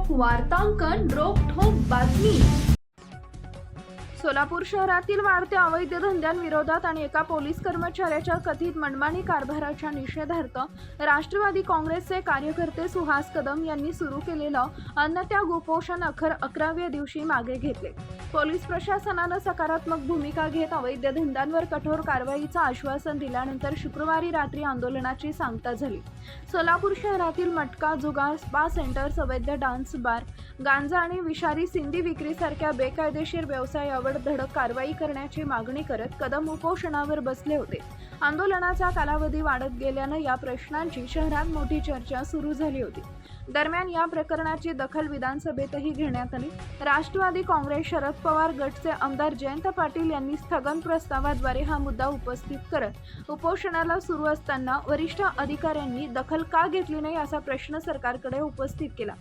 वार्तांकन रोखठोक बातमी। सोलापूर शहरातील वाढत्या अवैध धंद्यांविरोधात आणि एका पोलीस कर्मचाऱ्याच्या कथित मनमानी कारभाराच्या निषेधार्थ राष्ट्रवादी काँग्रेसचे कार्यकर्ते सुहास कदम यांनी सुरू केलेलं अन्नत्याग उपोषण 11व्या दिवशी मागे घेतले। पोलीस प्रशासनानं सकारात्मक भूमिका घेत अवैध धंद्यांवर कठोर कारवाईचं आश्वासन दिल्यानंतर शुक्रवारी रात्री आंदोलनाची सांगता झाली। सोलापूर शहरातील मटका, जुगार, स्पा सेंटर्स, अवैध डान्स बार, गांजा आणि विषारी सिंधी विक्रीसारख्या बेकायदेशीर व्यवसायावर धडक कारवाई करण्याची मागणी करत कदम उपोषणावर बसले होते। आंदोलनाचा कालावधी वाढत गेल्यानं या प्रश्नांची शहरात मोठी चर्चा सुरू झाली होती। दरम्यान या प्रकरणाची दखल विधानसभेतही घेण्यात आली। राष्ट्रवादी काँग्रेस शरद पवार गटचे आमदार जयंत पाटील यांनी स्थगन प्रस्तावाद्वारे हा मुद्दा उपस्थित करत उपोषणाला सुरू असताना वरिष्ठ अधिकाऱ्यांनी दखल का घेतली नाही असा प्रश्न सरकारकडे उपस्थित केला।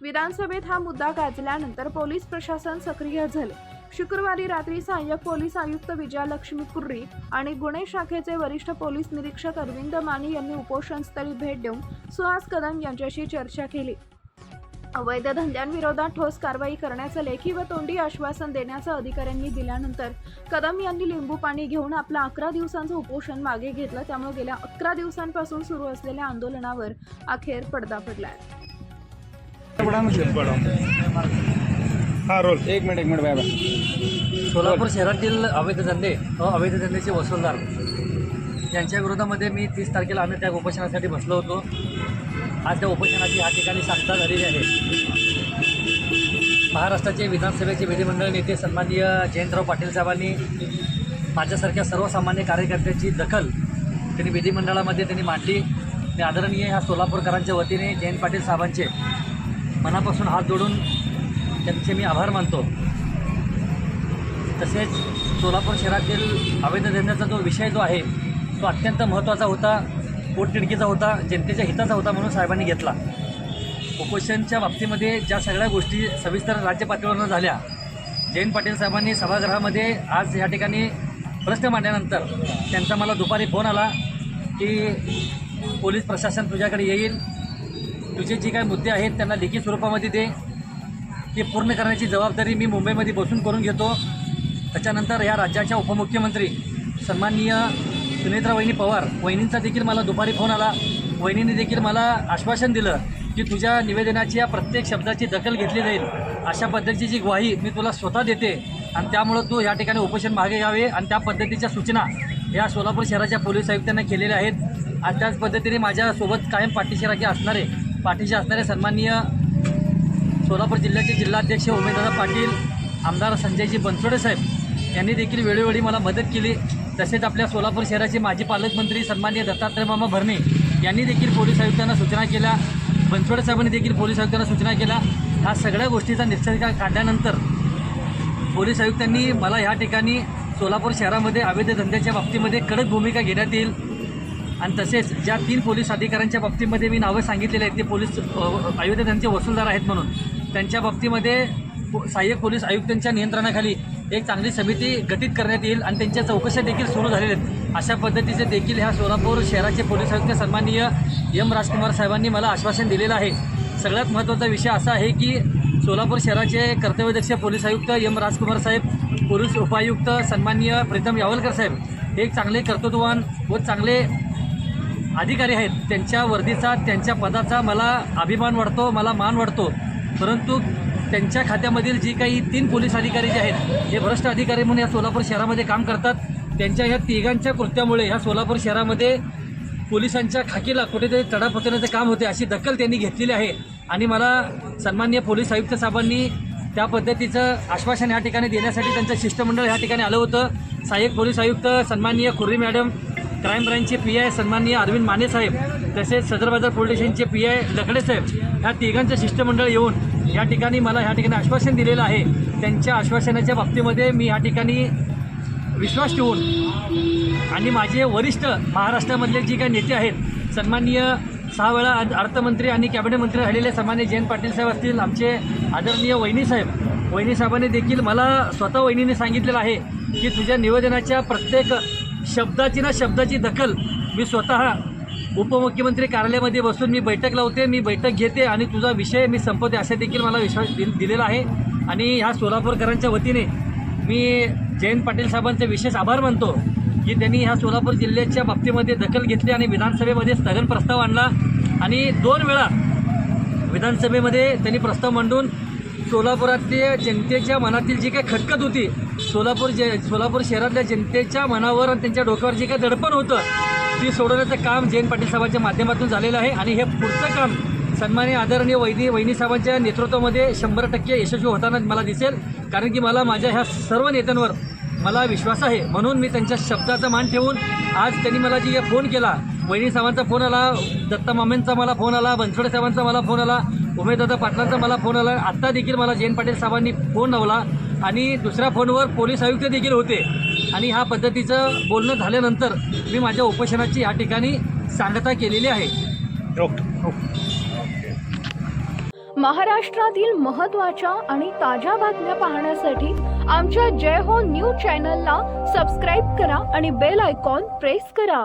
विधानसभेत हा मुद्दा गाजल्यानंतर पोलीस प्रशासन सक्रिय झाले। शुक्रवारी रात्री सहाय्यक पोलीस आयुक्त विजयालक्ष्मी कुर्री आणि गुन्हे शाखेचे वरिष्ठ पोलीस निरीक्षक अरविंद माने यांनी उपोषणस्थळी भेट देऊन सुहास कदम यांच्याशी चर्चा केली। अवैध धंद्यांविरोधात ठोस कारवाई करण्याचं लेखी व तोंडी आश्वासन देण्याचं अधिकाऱ्यांनी दिल्यानंतर कदम यांनी लिंबू पाणी घेऊन आपलं 11 दिवसांचं उपोषण मागे घेतलं। त्यामुळे गेल्या 11 दिवसांपासून सुरू असलेल्या आंदोलनावर अखेर पडदा पडलाय। एक मिनिट बाबा। सोलापूर शहरातील अवैध धंदे व अवैध धंद्याचे वसूलदार यांच्या विरोधामध्ये मी 30 तारखेला आम्ही त्या उपोषणासाठी बसलो होतो। आज त्या उपोषणाची ह्या ठिकाणी सांगता झालेली आहे। महाराष्ट्राचे विधानसभेचे विधिमंडळ नेते सन्माननीय जयंतराव पाटील साहेबांनी माझ्यासारख्या सर्वसामान्य कार्यकर्त्याची दखल त्यांनी विधिमंडळामध्ये त्यांनी मांडली। मी आदरणीय ह्या सोलापूरकरांच्या वतीने जयंत पाटील साहेबांचे मनापासून हात जोडून त्यांचे मी आभार मानतो। तसेच सोलापूर शहरातील अवैध धंद्याचा जो विषय जो आहे तो अत्यंत महत्त्वाचा होता, पोटतिडकीचा होता, जनतेच्या हिताचा होता म्हणून साहेबांनी घेतला। उपोषणच्या बाबतीमध्ये ज्या सगळ्या गोष्टी सविस्तर राज्य पातळीवरून झाल्या, जयंत पाटील साहेबांनी सभागृहामध्ये आज या ठिकाणी प्रश्न मांडल्यानंतर त्यांचा मला दुपारी फोन आला की पोलीस प्रशासन तुझ्याकडे येईल, तुझे जे काही मुद्दे आहेत त्यांना लेखी स्वरूपामध्ये दे, ते पूर्ण करण्याची जबाबदारी मी मुंबईमध्ये बसून करून घेतो। त्याच्यानंतर या राज्याच्या उपमुख्यमंत्री सन्माननीय सुनेत्रा वहिनी पवार वहिनींचा देखील मला दुपारी फोन आला। वहिनींनी देखील मला आश्वासन दिलं की तुझ्या निवेदनाची या प्रत्येक शब्दाची दखल घेतली जाईल, अशा पद्धतीची ग्वाही मी तुला स्वतः देते आणि त्यामुळं तू या ठिकाणी उपोषण मागे घ्यावे आणि त्या पद्धतीच्या सूचना या सोलापूर शहराच्या पोलीस आयुक्तांना केलेल्या आहेत। आणि त्याच पद्धतीने माझ्यासोबत कायम पाठीशी असणारे सन्माननीय सोलापूर जिल्ह्याचे जिल्हाध्यक्ष उमेदवार पाटील, आमदार संजयजी बनसोडे साहेब यांनी देखील वेळोवेळी मला मदत केली। तसेच आपल्या सोलापूर शहराचे माजी पालकमंत्री सन्माननीय दत्तात्रय मामा भरणे यांनी देखील पोलीस आयुक्तांना सूचना केल्या, बनसोडे साहेबांनी देखील पोलीस आयुक्तांना सूचना केल्या। ह्या सगळ्या गोष्टीचा निश्चित काढल्यानंतर पोलीस आयुक्तांनी मला ह्या ठिकाणी सोलापूर शहरामध्ये अवैध धंद्याच्या बाबतीमध्ये कडक भूमिका घेण्यात येईल आणि तसेच ज्या 3 पोलीस अधिकाऱ्यांच्या बाबतीमध्ये मी नावं सांगितलेले आहेत ते पोलीस अवैध धंद्याचे वसूलदार आहेत म्हणून, त्यांच्या बाबतीमध्ये सहाय्यक पोलीस आयुक्तांच्या नियंत्रणाखाली एक चांगली समिती गठीत करण्यात येईल आणि त्यांच्या चौकशा देखील सुरू झालेल्या आहेत। अशा पद्धतीचे देखील ह्या सोलापूर शहराचे पोलीस आयुक्त सन्माननीय एम राजकुमार साहेबांनी मला आश्वासन दिलेलं आहे। सगळ्यात महत्त्वाचा विषय असा आहे की सोलापूर शहराचे कर्तव्यदक्ष पोलीस आयुक्त एम राजकुमार साहेब, पोलीस उपायुक्त सन्माननीय प्रीतम यावलकर साहेब एक चांगले कर्तृत्ववान व चांगले अधिकारी आहेत। त्यांच्या वर्दीचा, त्यांच्या पदाचा मला अभिमान वाटतो, मला मान वाटतो। परंतु त्यांच्या खात्यामधील जी काही 3 पोलीस अधिकारी जे आहेत हे भ्रष्ट अधिकारी म्हणून या सोलापूर शहरामध्ये काम करतात। त्यांच्या ह्या तिघांच्या कृत्यामुळे ह्या सोलापूर शहरामध्ये पोलिसांच्या खाकीला कुठेतरी तडा पोचवण्याचे काम होते, अशी दखल त्यांनी घेतलेली आहे। आणि मला सन्माननीय पोलीस आयुक्त साहेबांनी त्या पद्धतीचं आश्वासन या ठिकाणी देण्यासाठी त्यांचं शिष्टमंडळ या ठिकाणी आलं होतं। सहाय्यक पोलीस आयुक्त सन्माननीय खुर्री मॅडम, क्राईम ब्रांचचे PI सन्माननीय अरविंद माने साहेब, तसेच सदर बाजार पोलीस स्टेशनचे PI लकडे साहेब, ह्या तिघांचं शिष्टमंडळ येऊन या ठिकाणी मला ह्या ठिकाणी आश्वासन दिलेलं आहे। त्यांच्या आश्वासनाच्या बाबतीमध्ये मी या ठिकाणी विश्वास ठेवून आणि माझे वरिष्ठ महाराष्ट्रामधले जे काही नेते आहेत, सन्माननीय 6 वेळा अर्थमंत्री आणि कॅबिनेट मंत्री राहिलेले सन्माननीय जयंत पाटील साहेब असतील, आमचे आदरणीय वहिनी साहेबांनी देखील मला स्वतः वहिनीने सांगितलेलं आहे की तुझ्या निवेदनाच्या प्रत्येक शब्दाची दखल मी स्वतः उपमुख्यमंत्री कार्यालयामध्ये बसून मी बैठक लावते, मी बैठक घेते आणि तुझा विषय मी संपवते असे देखील मला विश्वास दिलेला आहे. आणि ह्या सोलापूरकरांच्या वतीने मी जयंत पाटील साहेबांचे विशेष आभार मानतो की त्यांनी ह्या सोलापूर जिल्ह्याच्या बाबतीमध्ये दखल घेतली आणि विधानसभेमध्ये स्थगन प्रस्ताव आणला आणि 2 वेळा विधानसभेमध्ये त्यांनी प्रस्ताव मांडून सोलापुरातल्या जनतेच्या मनातील जी काही खटखट होती, सोलापूर शहरातल्या जनतेच्या मनावर आणि त्यांच्या डोक्यावर जे काही दडपण होतं ती सोडवण्याचं काम जयंत पाटील साहेबांच्या माध्यमातून झालेलं आहे. आणि हे पुढचं काम सन्माननीय आदरणीय वहिनी साहेबांच्या नेतृत्वामध्ये 100% यशस्वी होताना मला दिसेल. कारण की मला माझ्या ह्या सर्व नेत्यांवर मला विश्वास आहे. म्हणून मी त्यांच्या शब्दाचा मान ठेवून आज त्यांनी मला जी फोन केला, वहिनी साहेबांचा फोन आला, दत्ता मामेंचा मला फोन आला, बनसोडे साहेबांचा मला फोन आला, उमेशदादा पाटलांचा मला फोन आला, आत्ता देखील मला जयंत पाटील साहेबांनी फोन लावला आणि दुसऱ्या फोनवर पोलीस आयुक्त देखील होते. आणि ह्या पद्धतीचं बोलणं झाल्यानंतर मी माझ्या उपोषणाची या ठिकाणी सांगता केलेली आहे. महाराष्ट्रातील महत्त्वाच्या आणि ताज्या बातम्या पाहण्यासाठी आमच्या जय हो न्यूज चॅनलला सबस्क्राईब करा आणि बेल आयकॉन प्रेस करा.